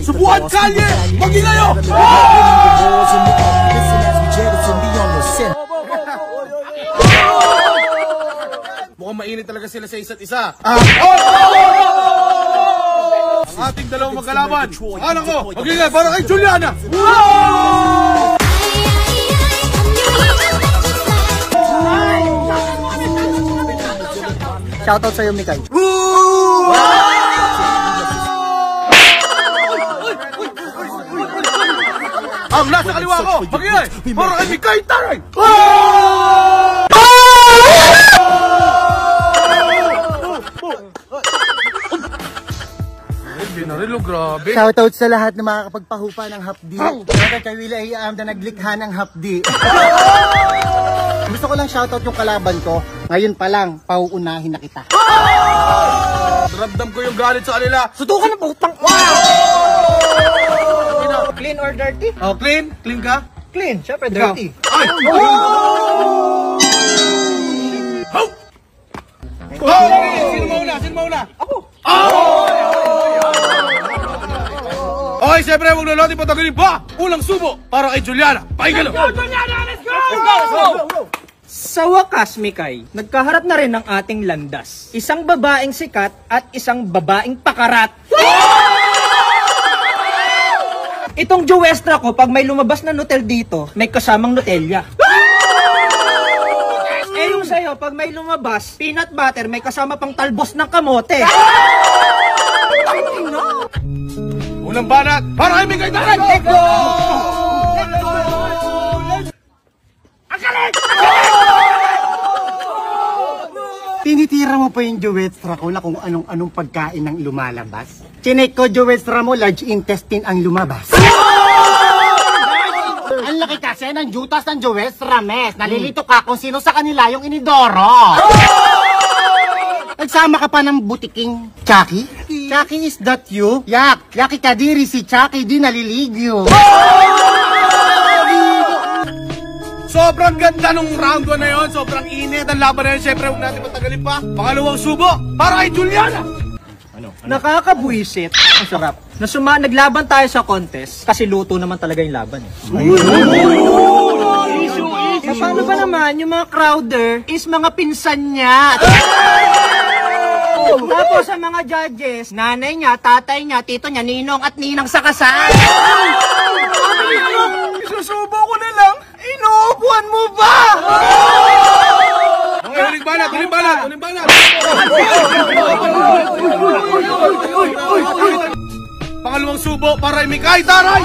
Subukan kalye! Maging kayo! Mukhang mainit talaga sila sa isa't isa. Ang ating dalawang magkalaban. Anak ko, maging kayo para kay Juliana! Shoutout sa'yo, Mikay. Ang nasa kaliwa ko, magingay, para kay Mikay Taray! Ginarilo, grabe. Shoutout sa lahat na makakapagpahupa ng hapdi. Shoutout kay Willa Iam na naglikha ng hapdi. Gusto ko lang shoutout yung kalaban ko. Ngayon pa lang, pauunahin na kita. Ramdam ko yung galit sa kanila. Sutukan na putang! Clean or dirty? Oh, clean? Clean ka? Clean, syempre dirty. Ay! Ho! Sino mauna? Sino mauna? Ako! Okay, siyempre, huwag na natin patagalin pa. Unang subo para kay Juliana. Pakinggan mo. Juliana, let's go! Let's go! Sa wakas, Mikay, nagkaharap na rin ang ating landas. Isang babaeng sikat at isang babaeng pakarat. Itong Joestra ko, pag may lumabas na notel dito, may kasamang notelya. Eh yung sa'yo, pag may lumabas, peanut butter, may kasama pang talbos ng kamote. Unang banat para kay Mikay Taray. Let's go! Tinitira mo pa yung Joestra ko na kung anong pagkain ang lumalabas. Chinek ko Joestra mo, large intestine ang lumabas. Ang laki kasi ng jutas ng Joestra, mes. Nalilito ka kung sino sa kanila yung inidoro. Nagsama ka pa ng butiking Chucky? Chucky, is that you? Yak! Yaki Kadiri, si Chucky di naliligyo. Sobrang ganda nung round 1 na yun. Sobrang init ang laban na yun. Siyempre, huwag natin patagalin pa. Pangalawang subo para kay Juliana. Nakakabuisit. Ang sarap. Naglaban tayo sa contest kasi luto naman talaga yung laban. Paano ba naman yung mga crowder is mga pinsan niya? Tapos sa mga judges, nanay niya, tatay niya, tito niya, ninong at ninang sa kasal. Isusubo ko na lang. Inuupuan mo ba? Uling banat, uling banat, uling banat. Pangalawang subo para kay Mikay Taray.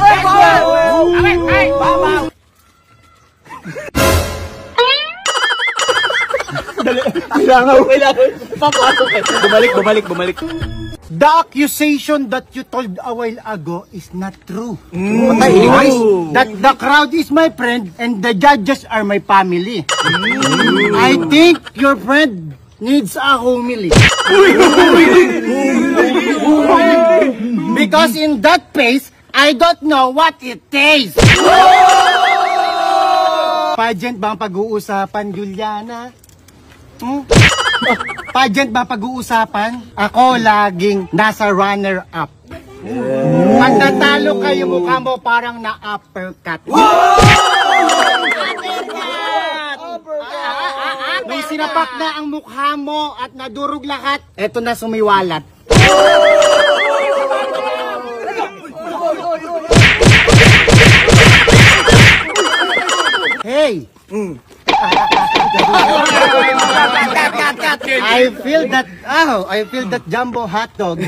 Bumalik. The accusation that you told a while ago is not true. That the crowd is my friend and the judges are my family. I think your friend needs a homily. Because in that face, I don't know what it tastes. Pageant ba ang pag-uusapan, Juliana? Pageant ba pag-uusapan? Ako laging nasa runner-up. Pag natalo kayo, mukha mo parang na-uppercut. May sinapak na ang mukha mo at nadurog lahat. Eto na sumiwalat. Hey! I feel that jumbo hotdog.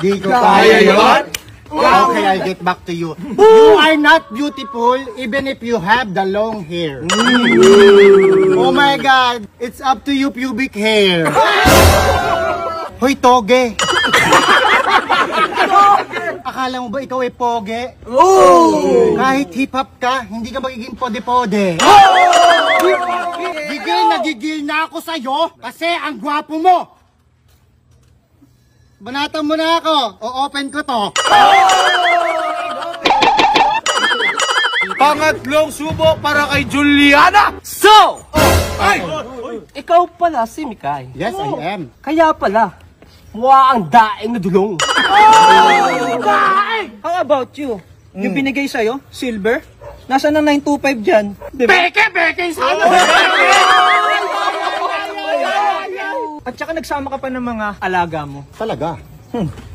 Di ko kaya yon. Okay, I'll get back to you. You are not beautiful even if you have the long hair. Oh my God, it's up to you, pubic hair. Hoy, toge. Akala mo ba ikaw ay poge? Kahit hip-hop ka, hindi ka magiging pode-pode. Gigil na ako sa'yo kasi ang gwapo mo. Banatan mo na ako. O-open ko to. Pangatlong subo para kay Juliana. So! Ikaw pala si Mikay. Yes, I am. Kaya pala, Mukha ang daing na dulong. How about you? Yung binigay sa'yo, silver? Nasaan ang 925 dyan? Diba? Peke sana. At saka nagsama ka pa ng mga alaga mo. Talaga?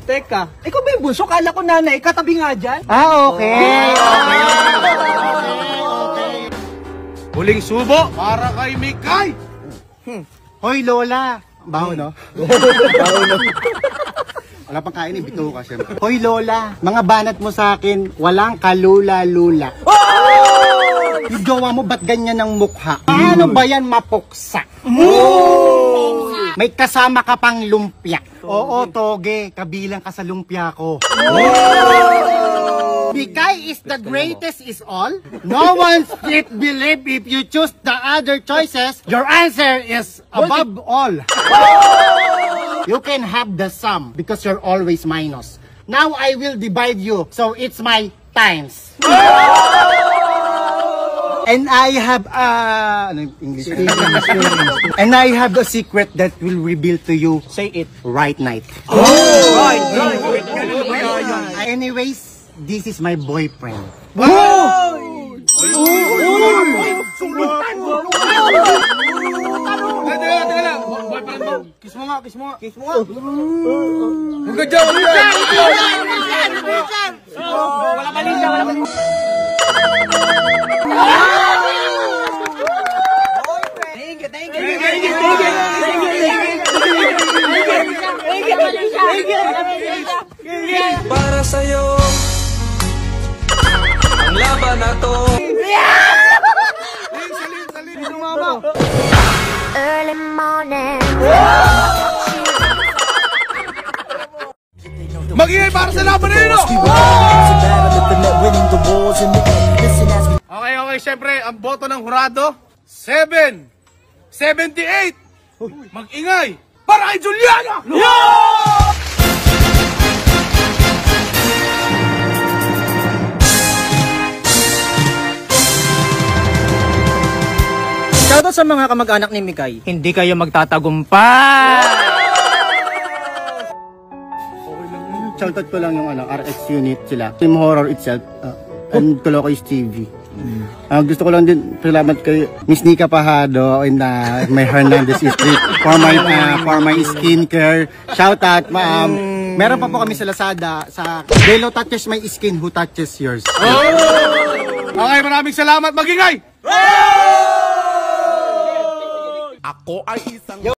Teka, ikaw ba yung bunso? Kala ko nanay, katabi nga dyan. Ah, okay. Huling subo para kay Mikay. Hoy, Lola. Baho, no? Wala pang kain, bito ka syempre. Hoy, Lola. Mga banat mo sa akin, walang kalula-lula. Yung jowa mo, ba't ganyan ang mukha? Paano ba yan mapuksa? May kasama ka pang lumpia. Oo, Toge. Kabilang ka sa lumpia ko. Mikay is the greatest is all. No one split believe if you choose the other choices. Your answer is above all. You can have the sum because you're always minus. Now I will divide you. So it's my times. And I have ano yung English? And I have a secret that will reveal to you. Say it. Right night. Right. Anyways, this is my boyfriend. Teka lang. Boyfriend mo. Kiss mo nga. Huwag ka dyan, huwag ka dyan. Wala mali siya, wala mali. Para sa'yo ang laban na to. Early morning. Mag-ingay para sa laban na yun, oh! Okay, syempre, ang boto ng hurado, 778. Mag-ingay para kay Juliana! Shoutout sa mga kamag-anak ni Mikay. Hindi kayo magtatagumpay! Shoutout ko lang yung RX unit sila. Team Horror itself. And Tulokoy's TV. Gusto ko lang din salamat kay Miss Nika Pajado and my Hernandez Street for my skincare. Shoutout, ma'am. Meron pa po kami sa Lazada sa Delo touches my skin, who touches yours. Okay, maraming salamat. Mag-ingay! Ako ay isang